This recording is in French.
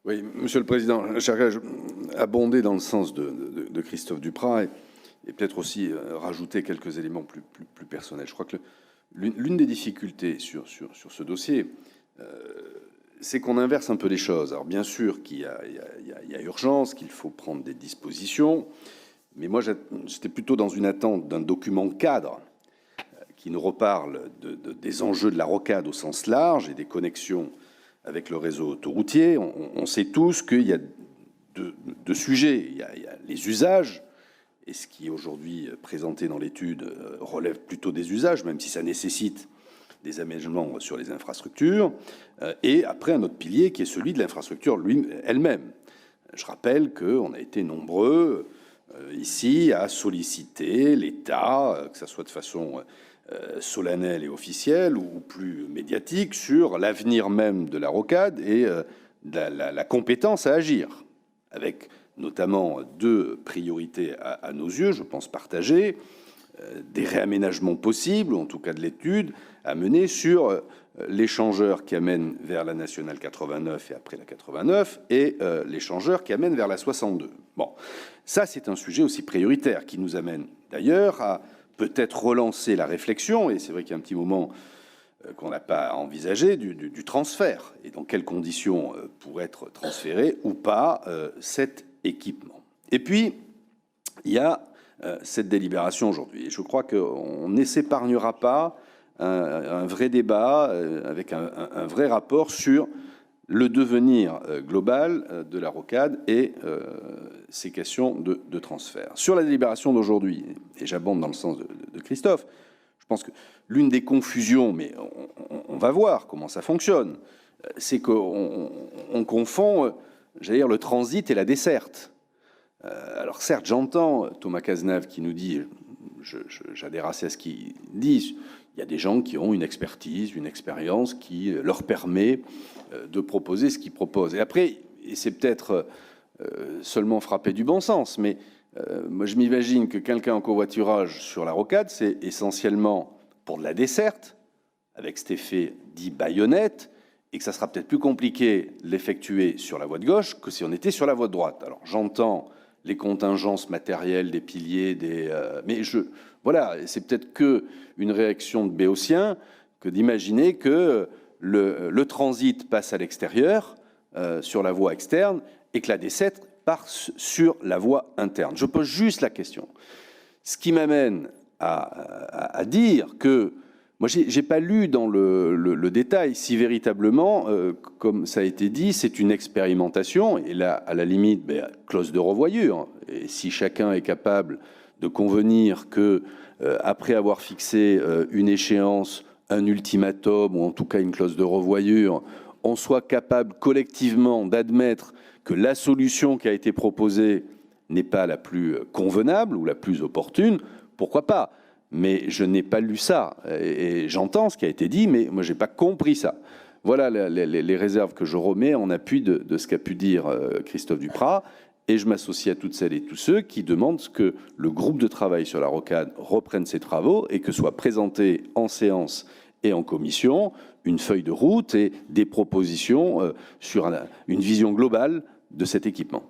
Oui, Monsieur le Président, cher collègue, abonder dans le sens de Christophe Duprat et peut-être aussi rajouter quelques éléments plus personnels. Je crois que l'une des difficultés sur ce dossier, c'est qu'on inverse un peu les choses. Alors bien sûr qu'il y a urgence, qu'il faut prendre des dispositions, mais moi j'étais plutôt dans une attente d'un document cadre qui nous reparle des enjeux de la rocade au sens large et des connexions avec le réseau autoroutier. On sait tous qu'il y a deux sujets. Il y a les usages, et ce qui est aujourd'hui présenté dans l'étude relève plutôt des usages, même si ça nécessite des aménagements sur les infrastructures, et après un autre pilier qui est celui de l'infrastructure elle-même. Je rappelle qu'on a été nombreux ici à solliciter l'État, que ce soit de façon solennelle et officielle ou plus médiatique, sur l'avenir même de la rocade et la compétence à agir, avec notamment deux priorités à nos yeux, je pense partagées, des réaménagements possibles, ou en tout cas de l'étude, à mener sur l'échangeur qui amène vers la nationale 89 et après la 89, et l'échangeur qui amène vers la 62. Bon, ça c'est un sujet aussi prioritaire qui nous amène d'ailleurs à peut-être relancer la réflexion, et c'est vrai qu'il y a un petit moment qu'on n'a pas envisagé, du transfert, et dans quelles conditions pourrait être transféré ou pas cet équipement. Et puis, il y a cette délibération aujourd'hui. Et je crois qu'on ne s'épargnera pas un vrai débat avec un vrai rapport sur le devenir global de la rocade et ces questions de transfert. Sur la délibération d'aujourd'hui, et j'abonde dans le sens de Christophe, je pense que l'une des confusions, mais on va voir comment ça fonctionne, c'est qu'on confond, j'allais dire, le transit et la desserte. Alors certes, j'entends Thomas Cazenave qui nous dit, j'adhère assez à ce qu'il dit, il y a des gens qui ont une expertise, une expérience qui leur permet de proposer ce qu'ils proposent. Et après, et c'est peut-être seulement frappé du bon sens, mais moi je m'imagine que quelqu'un en covoiturage sur la rocade, c'est essentiellement pour de la desserte, avec cet effet dit baïonnette, et que ça sera peut-être plus compliqué de l'effectuer sur la voie de gauche que si on était sur la voie de droite. Alors j'entends les contingences matérielles des piliers, mais voilà, c'est peut-être qu'une réaction de béotien que d'imaginer que le transit passe à l'extérieur, sur la voie externe, et que la desserte part sur la voie interne. Je pose juste la question. Ce qui m'amène à dire que moi, je n'ai pas lu dans le détail si véritablement, comme ça a été dit, c'est une expérimentation, et là, à la limite, clause de revoyure. Et si chacun est capable de convenir que, après avoir fixé une échéance, un ultimatum, ou en tout cas une clause de revoyure, on soit capable collectivement d'admettre que la solution qui a été proposée n'est pas la plus convenable ou la plus opportune, pourquoi pas ? Mais je n'ai pas lu ça, et j'entends ce qui a été dit, mais moi je n'ai pas compris ça. Voilà les réserves que je remets en appui de ce qu'a pu dire Christophe Duprat, et je m'associe à toutes celles et tous ceux qui demandent que le groupe de travail sur la rocade reprenne ses travaux et que soit présenté en séance et en commission une feuille de route et des propositions sur une vision globale de cet équipement.